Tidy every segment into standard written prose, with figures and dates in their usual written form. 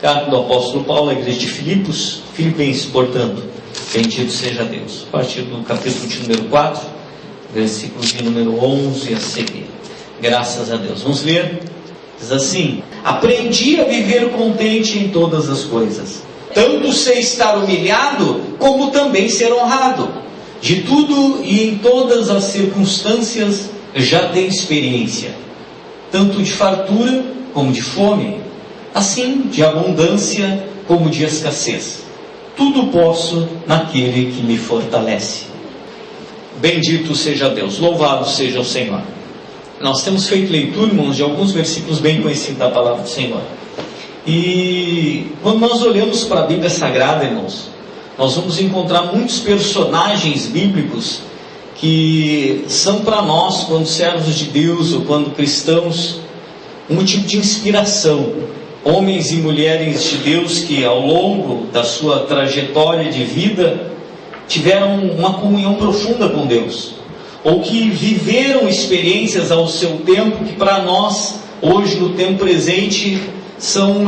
Carta do apóstolo Paulo à igreja de Filipos, Filipenses, portanto, bendito seja Deus. A partir do capítulo de número 4, versículo de número 11 a seguir. Graças a Deus. Vamos ler. Diz assim: aprendi a viver contente em todas as coisas, tanto sei estar humilhado, como também ser honrado. De tudo e em todas as circunstâncias já tenho experiência, tanto de fartura como de fome, assim de abundância como de escassez. Tudo posso naquele que me fortalece. Bendito seja Deus, louvado seja o Senhor. Nós temos feito leitura, irmãos, de alguns versículos bem conhecidos da palavra do Senhor. E quando nós olhamos para a Bíblia Sagrada, irmãos, nós vamos encontrar muitos personagens bíblicos que são para nós, quando servos de Deus ou quando cristãos, um motivo de inspiração. Homens e mulheres de Deus que ao longo da sua trajetória de vida tiveram uma comunhão profunda com Deus, ou que viveram experiências ao seu tempo que para nós, hoje no tempo presente, são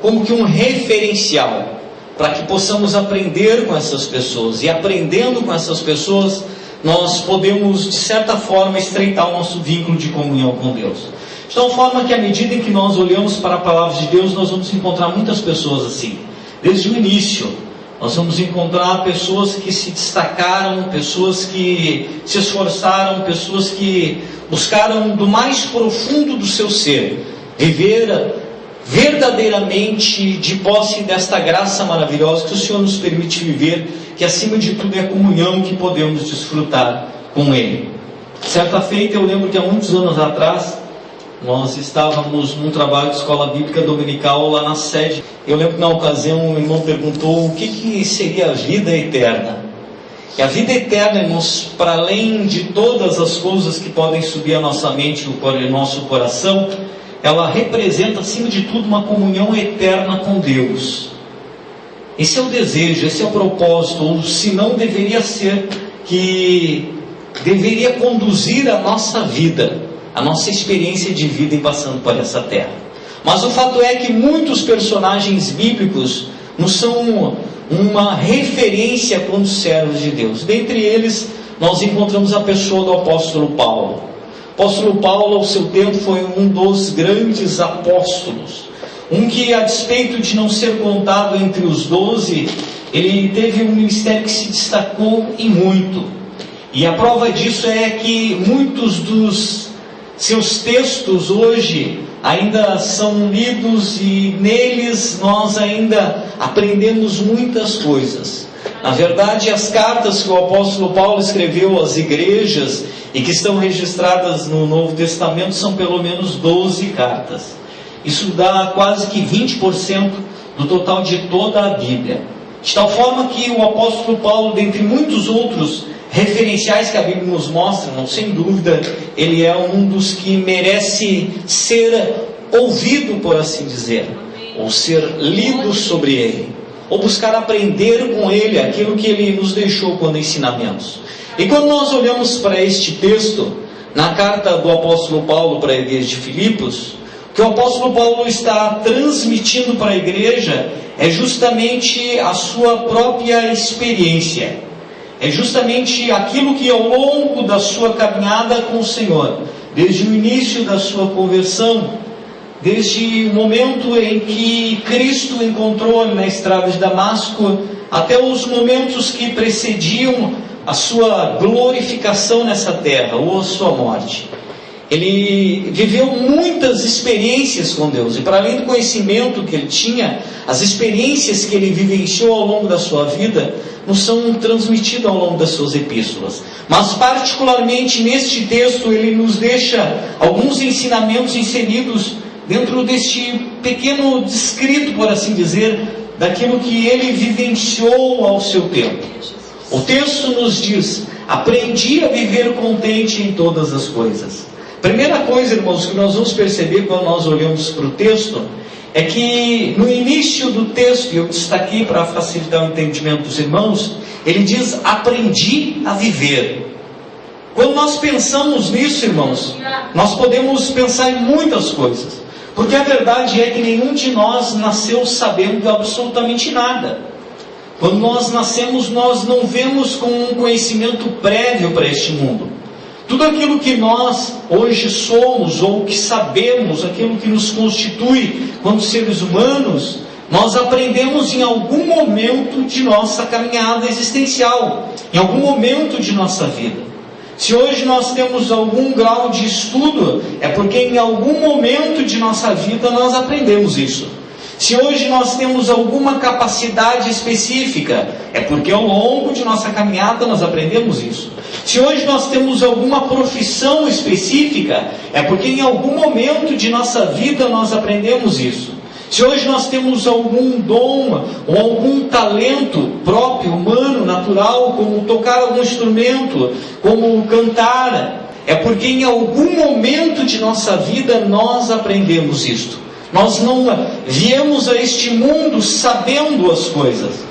como que um referencial, para que possamos aprender com essas pessoas, e aprendendo com essas pessoas, nós podemos de certa forma estreitar o nosso vínculo de comunhão com Deus. De tal forma que à medida em que nós olhamos para a palavra de Deus, nós vamos encontrar muitas pessoas assim. Desde o início, nós vamos encontrar pessoas que se destacaram, pessoas que se esforçaram, pessoas que buscaram do mais profundo do seu ser viver verdadeiramente de posse desta graça maravilhosa que o Senhor nos permite viver, que acima de tudo é a comunhão que podemos desfrutar com Ele. Certa feita, eu lembro que há muitos anos atrás, nós estávamos num trabalho de escola bíblica dominical lá na sede. Eu lembro que na ocasião um irmão perguntou o que seria a vida eterna. E a vida eterna, irmãos, para além de todas as coisas que podem subir à nossa mente e o nosso coração, ela representa acima de tudo uma comunhão eterna com Deus. Esse é o desejo, esse é o propósito, ou se não deveria ser, que deveria conduzir a nossa vida, a nossa experiência de vida em passando por essa terra. Mas o fato é que muitos personagens bíblicos nos são uma referência quando servos de Deus. Dentre eles, nós encontramos a pessoa do apóstolo Paulo. O apóstolo Paulo, ao seu tempo, foi um dos grandes apóstolos. Um que, a despeito de não ser contado entre os 12, ele teve um ministério que se destacou em muito. E a prova disso é que muitos dos seus textos hoje ainda são lidos e neles nós ainda aprendemos muitas coisas. Na verdade, as cartas que o apóstolo Paulo escreveu às igrejas e que estão registradas no Novo Testamento são pelo menos 12 cartas. Isso dá quase que 20% do total de toda a Bíblia. De tal forma que o apóstolo Paulo, dentre muitos outros referenciais que a Bíblia nos mostra, não, sem dúvida, ele é um dos que merece ser ouvido, por assim dizer, ou ser lido sobre ele, ou buscar aprender com ele aquilo que ele nos deixou como ensinamentos. E quando nós olhamos para este texto, na carta do apóstolo Paulo para a igreja de Filipos, o que o apóstolo Paulo está transmitindo para a igreja é justamente a sua própria experiência. É justamente aquilo que ao longo da sua caminhada com o Senhor, desde o início da sua conversão, desde o momento em que Cristo encontrou na estrada de Damasco, até os momentos que precediam a sua glorificação nessa terra, ou a sua morte. Ele viveu muitas experiências com Deus, e para além do conhecimento que ele tinha, as experiências que ele vivenciou ao longo da sua vida, nos são transmitidas ao longo das suas epístolas. Mas particularmente neste texto, ele nos deixa alguns ensinamentos inseridos dentro deste pequeno descrito, por assim dizer, daquilo que ele vivenciou ao seu tempo. O texto nos diz: aprendi a viver contente em todas as coisas. Primeira coisa, irmãos, que nós vamos perceber quando nós olhamos para o texto, é que no início do texto, e eu destaquei para facilitar o entendimento dos irmãos, ele diz: aprendi a viver. Quando nós pensamos nisso, irmãos, nós podemos pensar em muitas coisas. Porque a verdade é que nenhum de nós nasceu sabendo absolutamente nada. Quando nós nascemos, nós não vemos com um conhecimento prévio para este mundo. Tudo aquilo que nós hoje somos, ou que sabemos, aquilo que nos constitui como seres humanos, nós aprendemos em algum momento de nossa caminhada existencial, em algum momento de nossa vida. Se hoje nós temos algum grau de estudo, é porque em algum momento de nossa vida nós aprendemos isso. Se hoje nós temos alguma capacidade específica, é porque ao longo de nossa caminhada nós aprendemos isso. Se hoje nós temos alguma profissão específica, é porque em algum momento de nossa vida nós aprendemos isso. Se hoje nós temos algum dom ou algum talento próprio, humano, natural, como tocar algum instrumento, como cantar, é porque em algum momento de nossa vida nós aprendemos isto. Nós não viemos a este mundo sabendo as coisas.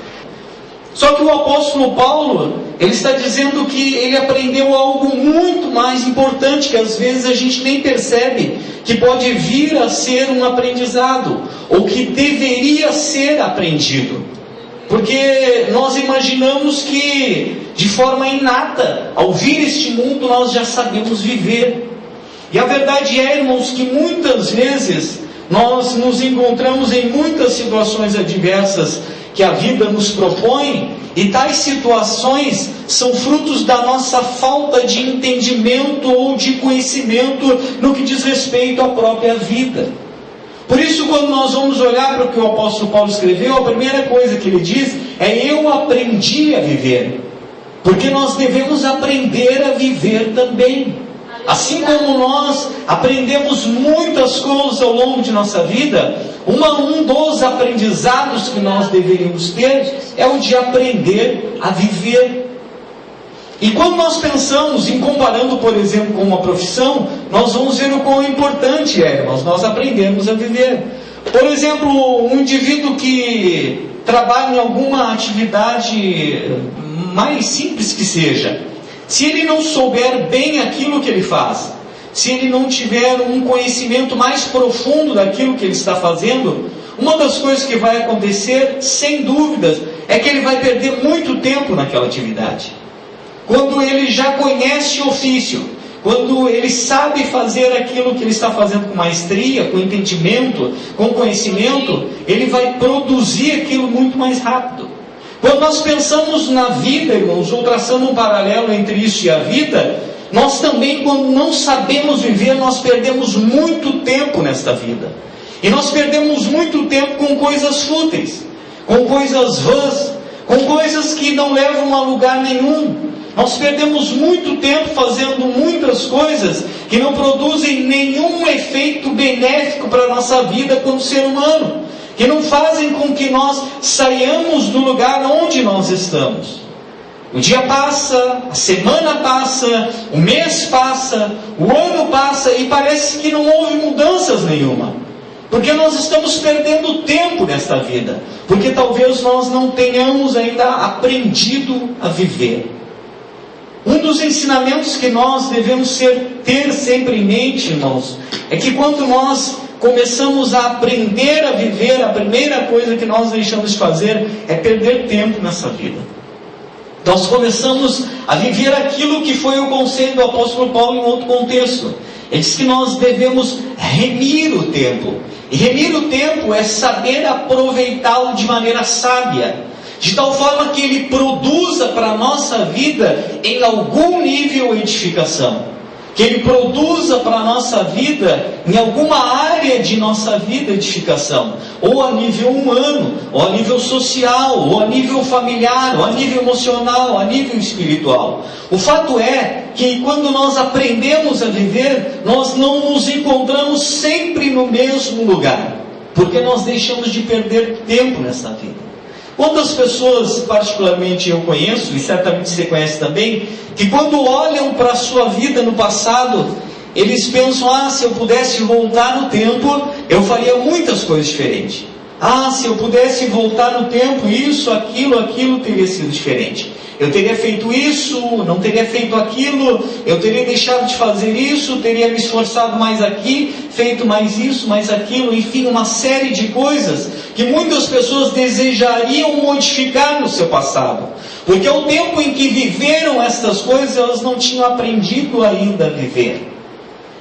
Só que o apóstolo Paulo, ele está dizendo que ele aprendeu algo muito mais importante, que às vezes a gente nem percebe, que pode vir a ser um aprendizado, ou que deveria ser aprendido. Porque nós imaginamos que, de forma inata, ao vir este mundo, nós já sabemos viver. E a verdade é, irmãos, que muitas vezes nós nos encontramos em muitas situações adversas que a vida nos propõe, e tais situações são frutos da nossa falta de entendimento ou de conhecimento no que diz respeito à própria vida. Por isso, quando nós vamos olhar para o que o apóstolo Paulo escreveu, a primeira coisa que ele diz é: eu aprendi a viver. Porque nós devemos aprender a viver também. Assim como nós aprendemos muitas coisas ao longo de nossa vida, um dos aprendizados que nós deveríamos ter é o de aprender a viver. E quando nós pensamos em comparando, por exemplo, com uma profissão, nós vamos ver o quão importante é nós aprendermos a viver. Por exemplo, um indivíduo que trabalha em alguma atividade mais simples que seja, se ele não souber bem aquilo que ele faz, se ele não tiver um conhecimento mais profundo daquilo que ele está fazendo, uma das coisas que vai acontecer, sem dúvidas, é que ele vai perder muito tempo naquela atividade. Quando ele já conhece o ofício, quando ele sabe fazer aquilo que ele está fazendo com maestria, com entendimento, com conhecimento, ele vai produzir aquilo muito mais rápido. Quando nós pensamos na vida, irmãos, ou traçando um paralelo entre isso e a vida, nós também, quando não sabemos viver, nós perdemos muito tempo nesta vida. E nós perdemos muito tempo com coisas fúteis, com coisas vãs, com coisas que não levam a lugar nenhum. Nós perdemos muito tempo fazendo muitas coisas que não produzem nenhum efeito benéfico para a nossa vida como ser humano, que não fazem com que nós saiamos do lugar onde nós estamos. O dia passa, a semana passa, o mês passa, o ano passa e parece que não houve mudanças nenhuma. Porque nós estamos perdendo tempo nesta vida. Porque talvez nós não tenhamos ainda aprendido a viver. Um dos ensinamentos que nós devemos ter sempre em mente, irmãos, é que quando nós começamos a aprender a viver, a primeira coisa que nós deixamos de fazer é perder tempo nessa vida. Nós começamos a viver aquilo que foi o conselho do apóstolo Paulo em outro contexto. Ele diz que nós devemos remir o tempo. E remir o tempo é saber aproveitá-lo de maneira sábia, de tal forma que ele produza para a nossa vida em algum nível edificação. Que ele produza para a nossa vida, em alguma área de nossa vida, edificação. Ou a nível humano, ou a nível social, ou a nível familiar, ou a nível emocional, ou a nível espiritual. O fato é que quando nós aprendemos a viver, nós não nos encontramos sempre no mesmo lugar. Porque nós deixamos de perder tempo nessa vida. Quantas pessoas, particularmente eu conheço, e certamente você conhece também, que quando olham para a sua vida no passado, eles pensam: se eu pudesse voltar no tempo, eu faria muitas coisas diferentes. Se eu pudesse voltar no tempo, isso, aquilo teria sido diferente. Eu teria feito isso, não teria feito aquilo, eu teria deixado de fazer isso, teria me esforçado mais aqui, feito mais isso, mais aquilo, enfim, uma série de coisas que muitas pessoas desejariam modificar no seu passado. Porque ao tempo em que viveram estas coisas, elas não tinham aprendido ainda a viver.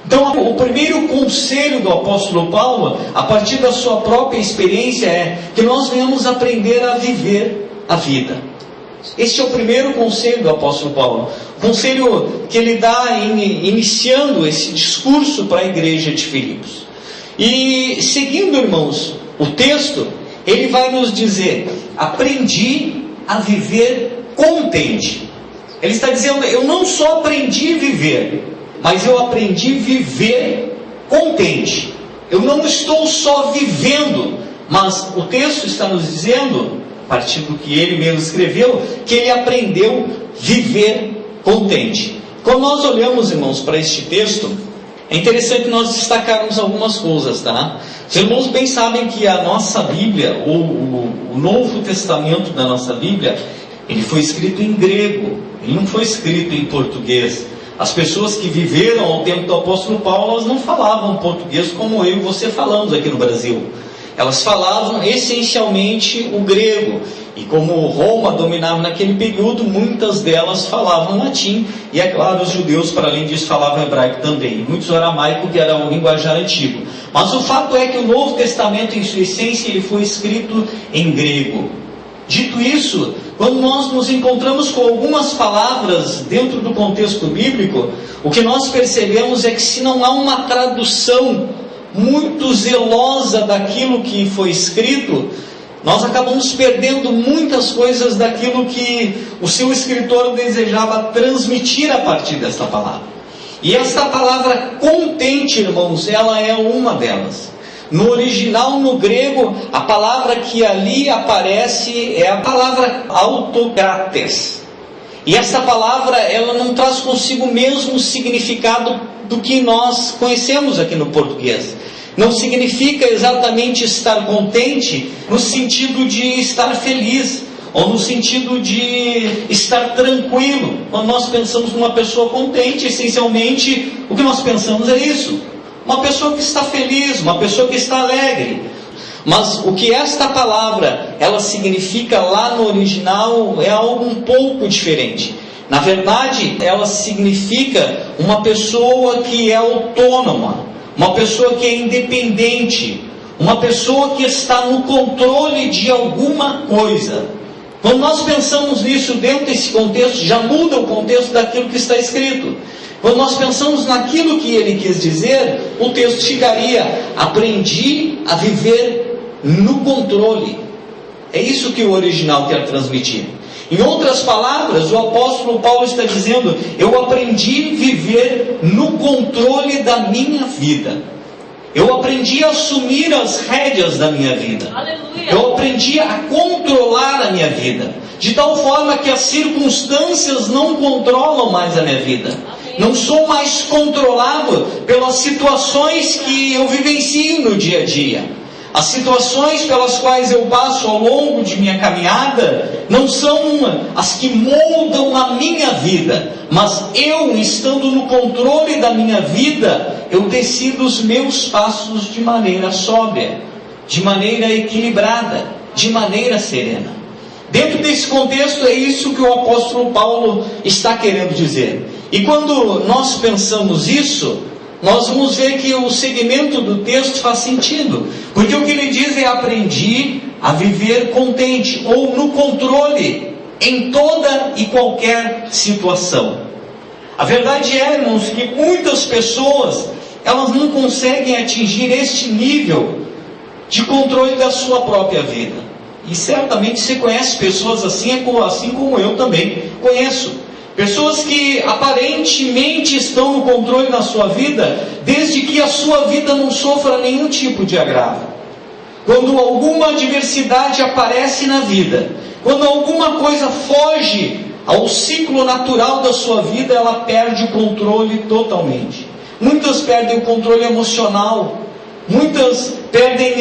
Então, o primeiro conselho do apóstolo Paulo, a partir da sua própria experiência, é que nós venhamos aprender a viver a vida. Este é o primeiro conselho do apóstolo Paulo. O conselho que ele dá iniciando esse discurso para a igreja de Filipos. E seguindo, irmãos, o texto, ele vai nos dizer: aprendi a viver contente. Ele está dizendo, eu não só aprendi a viver, mas eu aprendi a viver contente. Eu não estou só vivendo, mas o texto está nos dizendo, a partir do que ele mesmo escreveu, que ele aprendeu a viver contente. Quando nós olhamos, irmãos, para este texto, é interessante nós destacarmos algumas coisas, tá? Os irmãos bem sabem que a nossa Bíblia, ou o Novo Testamento da nossa Bíblia, ele foi escrito em grego, ele não foi escrito em português. As pessoas que viveram ao tempo do apóstolo Paulo, elas não falavam português como eu e você falamos aqui no Brasil. Elas falavam essencialmente o grego. E como Roma dominava naquele período, muitas delas falavam latim. E é claro, os judeus, para além disso, falavam hebraico também. Muitos o aramaico, que era o linguajar antigo. Mas o fato é que o Novo Testamento, em sua essência, ele foi escrito em grego. Dito isso, quando nós nos encontramos com algumas palavras dentro do contexto bíblico, o que nós percebemos é que se não há uma tradução muito zelosa daquilo que foi escrito, nós acabamos perdendo muitas coisas daquilo que o seu escritor desejava transmitir a partir desta palavra. E esta palavra contente, irmãos, ela é uma delas. No original, no grego, a palavra que ali aparece é a palavra autokrates. E essa palavra, ela não traz consigo o mesmo significado do que nós conhecemos aqui no português. Não significa exatamente estar contente no sentido de estar feliz, ou no sentido de estar tranquilo. Quando nós pensamos numa pessoa contente, essencialmente, o que nós pensamos é isso. Uma pessoa que está feliz, uma pessoa que está alegre. Mas o que esta palavra, ela significa lá no original, é algo um pouco diferente. Na verdade, ela significa uma pessoa que é autônoma, uma pessoa que é independente, uma pessoa que está no controle de alguma coisa. Quando nós pensamos nisso dentro desse contexto, já muda o contexto daquilo que está escrito. Quando nós pensamos naquilo que ele quis dizer, o texto ficaria: aprendi a viver no controle. É isso que o original quer transmitir. Em outras palavras, o apóstolo Paulo está dizendo: eu aprendi a viver no controle da minha vida. Eu aprendi a assumir as rédeas da minha vida. Aleluia. Eu aprendi a controlar a minha vida, de tal forma que as circunstâncias não controlam mais a minha vida. Não sou mais controlado pelas situações que eu vivencio no dia a dia. As situações pelas quais eu passo ao longo de minha caminhada não são as que moldam a minha vida, mas eu, estando no controle da minha vida, eu decido os meus passos de maneira sóbria, de maneira equilibrada, de maneira serena. Dentro desse contexto, é isso que o apóstolo Paulo está querendo dizer. E quando nós pensamos isso, nós vamos ver que o segmento do texto faz sentido. Porque o que ele diz é: aprendi a viver contente, ou no controle, em toda e qualquer situação. A verdade é, irmãos, que muitas pessoas, elas não conseguem atingir este nível de controle da sua própria vida. E certamente você conhece pessoas assim como eu também conheço. Pessoas que aparentemente estão no controle da sua vida, desde que a sua vida não sofra nenhum tipo de agravo. Quando alguma adversidade aparece na vida, quando alguma coisa foge ao ciclo natural da sua vida, ela perde o controle totalmente. Muitas perdem o controle emocional, muitas perdem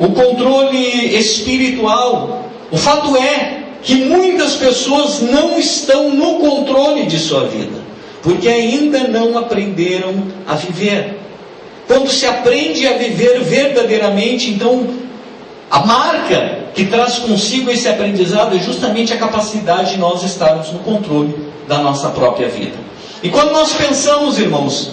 o controle espiritual. O fato é que muitas pessoas não estão no controle de sua vida, porque ainda não aprenderam a viver. Quando se aprende a viver verdadeiramente, então a marca que traz consigo esse aprendizado é justamente a capacidade de nós estarmos no controle da nossa própria vida. E quando nós pensamos, irmãos,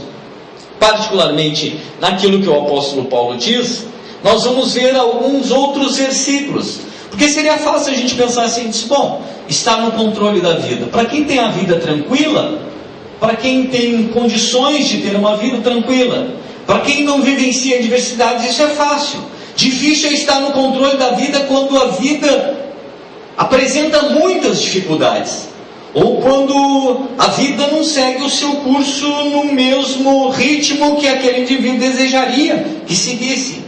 particularmente naquilo que o apóstolo Paulo diz, nós vamos ver alguns outros versículos, porque seria fácil a gente pensar assim, bom, está no controle da vida. Para quem tem a vida tranquila, para quem tem condições de ter uma vida tranquila, para quem não vivencia adversidades, isso é fácil. Difícil é estar no controle da vida quando a vida apresenta muitas dificuldades, ou quando a vida não segue o seu curso no mesmo ritmo que aquele indivíduo desejaria que seguisse.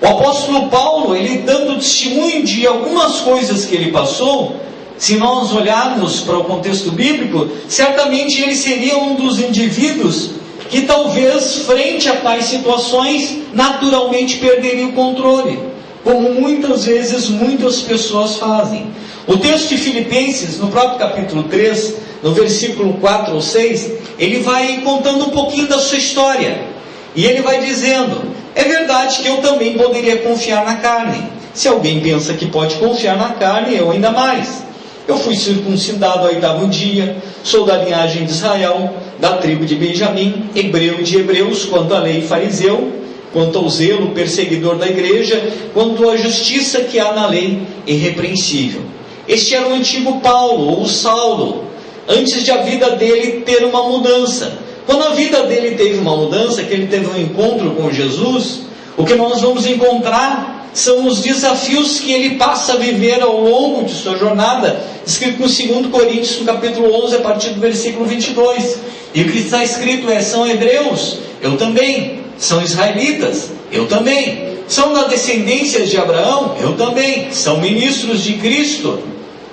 O apóstolo Paulo, ele dando testemunho de algumas coisas que ele passou, se nós olharmos para o contexto bíblico, certamente ele seria um dos indivíduos que talvez, frente a tais situações, naturalmente perderia o controle, como muitas vezes muitas pessoas fazem. O texto de Filipenses, no próprio capítulo 3, no versículo 4 ou 6, ele vai contando um pouquinho da sua história, e ele vai dizendo: é verdade que eu também poderia confiar na carne. Se alguém pensa que pode confiar na carne, eu ainda mais. Eu fui circuncidado ao 8º dia, sou da linhagem de Israel, da tribo de Benjamim, hebreu de hebreus, quanto à lei fariseu, quanto ao zelo perseguidor da igreja, quanto à justiça que há na lei, irrepreensível. Este era o antigo Paulo, ou Saulo, antes de a vida dele ter uma mudança. Quando a vida dele teve uma mudança, que ele teve um encontro com Jesus, o que nós vamos encontrar são os desafios que ele passa a viver ao longo de sua jornada, escrito no 2 Coríntios, no capítulo 11, a partir do versículo 22. E o que está escrito é: são hebreus? Eu também. São israelitas? Eu também. São da descendência de Abraão? Eu também. São ministros de Cristo?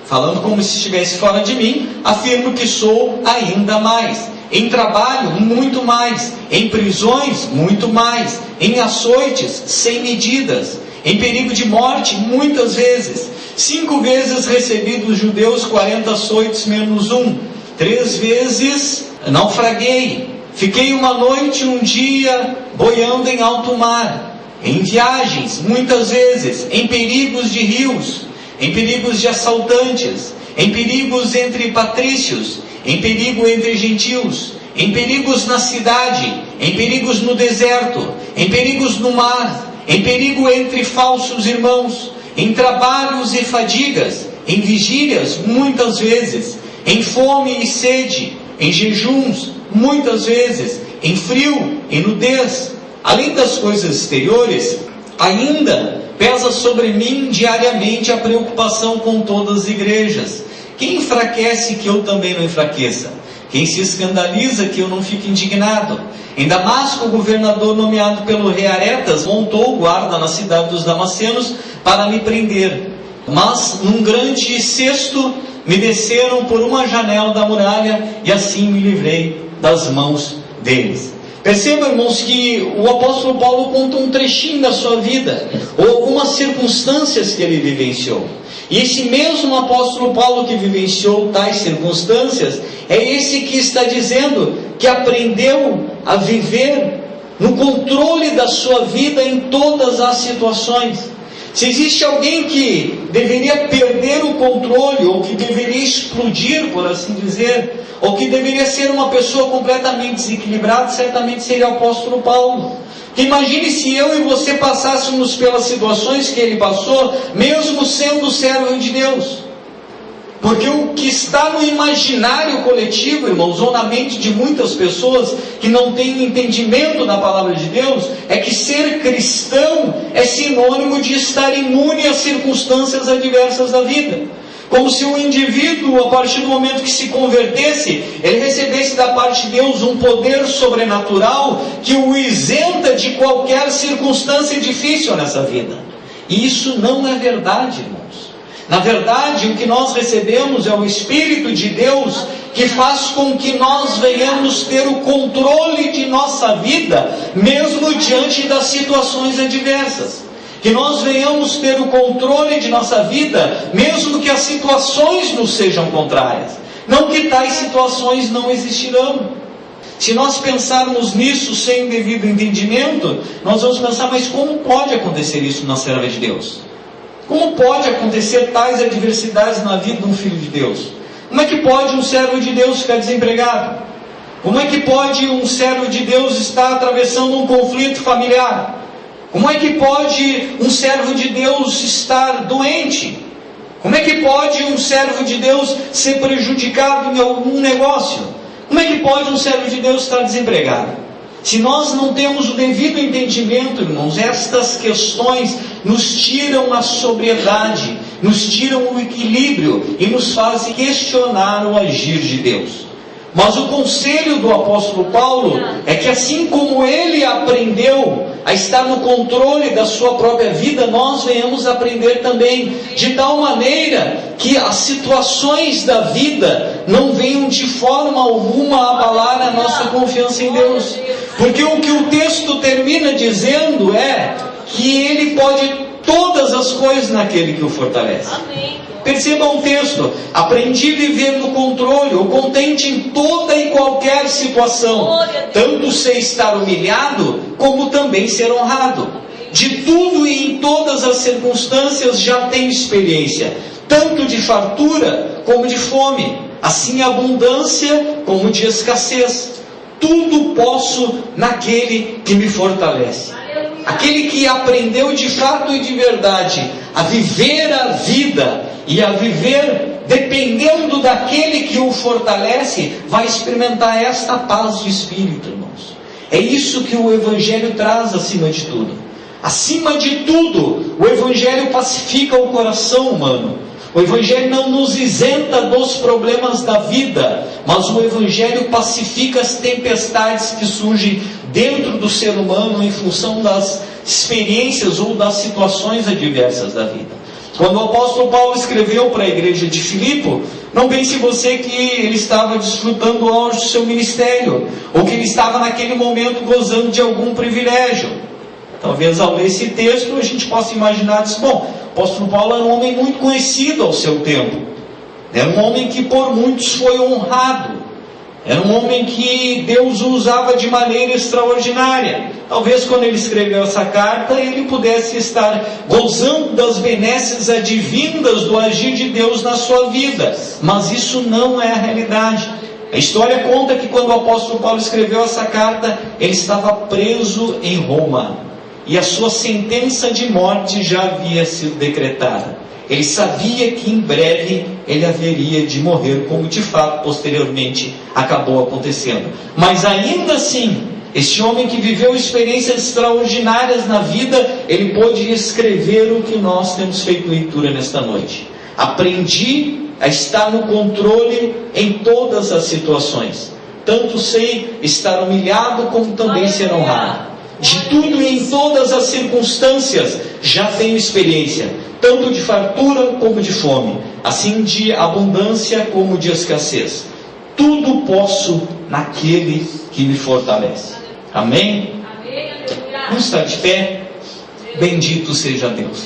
Falando como se estivesse fora de mim, afirmo que sou ainda mais. Em trabalho, muito mais. Em prisões, muito mais. Em açoites, sem medidas. Em perigo de morte, muitas vezes. 5 vezes recebi dos judeus 40 açoites menos 1. 3 vezes naufraguei. Fiquei uma noite, um dia, boiando em alto mar. Em viagens, muitas vezes. Em perigos de rios. Em perigos de assaltantes. Em perigos entre patrícios. Em perigo entre gentios. Em perigos na cidade. Em perigos no deserto. Em perigos no mar. Em perigo entre falsos irmãos, em trabalhos e fadigas, em vigílias, muitas vezes, em fome e sede, em jejuns, muitas vezes, em frio, em nudez. Além das coisas exteriores, ainda pesa sobre mim diariamente a preocupação com todas as igrejas. Quem enfraquece que eu também não enfraqueça? Quem se escandaliza que eu não fique indignado? Em Damasco, o governador nomeado pelo rei Aretas montou guarda na cidade dos Damascenos para me prender. Mas num grande cesto me desceram por uma janela da muralha e assim me livrei das mãos deles. Percebam, irmãos, que o apóstolo Paulo conta um trechinho da sua vida, ou algumas circunstâncias que ele vivenciou. E esse mesmo apóstolo Paulo que vivenciou tais circunstâncias, é esse que está dizendo que aprendeu a viver no controle da sua vida em todas as situações. Se existe alguém que deveria perder o controle, ou que deveria explodir, por assim dizer, ou que deveria ser uma pessoa completamente desequilibrada, certamente seria o apóstolo Paulo. Que imagine se eu e você passássemos pelas situações que ele passou, mesmo sendo servo de Deus. Porque o que está no imaginário coletivo, irmãos, ou na mente de muitas pessoas que não têm entendimento da palavra de Deus, é que ser cristão é sinônimo de estar imune às circunstâncias adversas da vida. Como se o indivíduo, a partir do momento que se convertesse, ele recebesse da parte de Deus um poder sobrenatural que o isenta de qualquer circunstância difícil nessa vida. E isso não é verdade, irmãos. Na verdade, o que nós recebemos é o Espírito de Deus que faz com que nós venhamos ter o controle de nossa vida, mesmo diante das situações adversas. que nós venhamos ter o controle de nossa vida, mesmo que as situações nos sejam contrárias. Não que tais situações não existirão. Se nós pensarmos nisso sem devido entendimento, nós vamos pensar, mas como pode acontecer isso na serva de Deus? Como pode acontecer tais adversidades na vida de um filho de Deus? Como é que pode um servo de Deus ficar desempregado? Como é que pode um servo de Deus estar atravessando um conflito familiar? Como é que pode um servo de Deus estar doente? Como é que pode um servo de Deus ser prejudicado em algum negócio? Como é que pode um servo de Deus estar desempregado? Se nós não temos o devido entendimento, irmãos, estas questões nos tiram a sobriedade, nos tiram o equilíbrio e nos fazem questionar o agir de Deus. Mas o conselho do apóstolo Paulo é que assim como ele aprendeu a estar no controle da sua própria vida, nós venhamos aprender também, de tal maneira que as situações da vida não venham de forma alguma abalar a nossa confiança em Deus. Porque o que o texto termina dizendo é que ele pode todas as coisas naquele que o fortalece. Percebam o texto: aprendi a viver no controle, ou contente em toda e qualquer situação, tanto sei estar humilhado, como também ser honrado. De tudo e em todas as circunstâncias já tenho experiência, tanto de fartura como de fome, assim abundância como de escassez. Tudo posso naquele que me fortalece. Aquele que aprendeu de fato e de verdade a viver a vida e a viver dependendo daquele que o fortalece, vai experimentar esta paz de espírito, irmãos. É isso que o Evangelho traz acima de tudo. Acima de tudo, o Evangelho pacifica o coração humano. O Evangelho não nos isenta dos problemas da vida, mas o Evangelho pacifica as tempestades que surgem dentro do ser humano em função das experiências ou das situações adversas da vida. Quando o apóstolo Paulo escreveu para a igreja de Filipe, não pense você que ele estava desfrutando o auge do seu ministério, ou que ele estava naquele momento gozando de algum privilégio. Talvez ao ler esse texto a gente possa imaginar, bom, o apóstolo Paulo era um homem muito conhecido ao seu tempo, era um homem que por muitos foi honrado, era um homem que Deus o usava de maneira extraordinária. Talvez quando ele escreveu essa carta, ele pudesse estar gozando das benesses advindas do agir de Deus na sua vida. Mas isso não é a realidade. A história conta que quando o apóstolo Paulo escreveu essa carta, ele estava preso em Roma. E a sua sentença de morte já havia sido decretada. Ele sabia que em breve ele haveria de morrer, como de fato posteriormente acabou acontecendo. Mas ainda assim, este homem que viveu experiências extraordinárias na vida, ele pôde escrever o que nós temos feito leitura nesta noite. Aprendi a estar no controle em todas as situações. Tanto sei estar humilhado como também ser honrado. De tudo e em todas as circunstâncias já tenho experiência, tanto de fartura como de fome, assim de abundância como de escassez. Tudo posso naquele que me fortalece. Amém? Vamos estar de pé? Bendito seja Deus.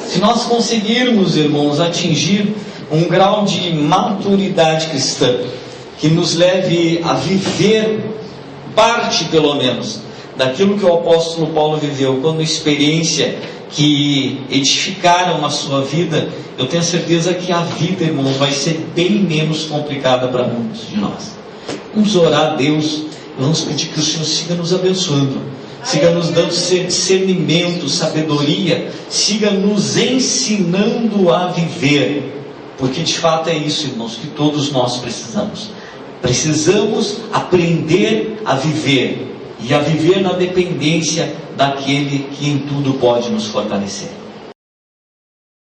Se nós conseguirmos, irmãos, atingir um grau de maturidade cristã, que nos leve a viver parte, pelo menos, daquilo que o apóstolo Paulo viveu, quando experiência que edificaram a sua vida, eu tenho certeza que a vida, irmãos, vai ser bem menos complicada para muitos de nós. Vamos orar a Deus, vamos pedir que o Senhor siga nos abençoando, siga nos dando discernimento, sabedoria, siga nos ensinando a viver, porque de fato é isso, irmãos, que todos nós precisamos. Precisamos aprender a viver, e a viver na dependência daquele que em tudo pode nos fortalecer.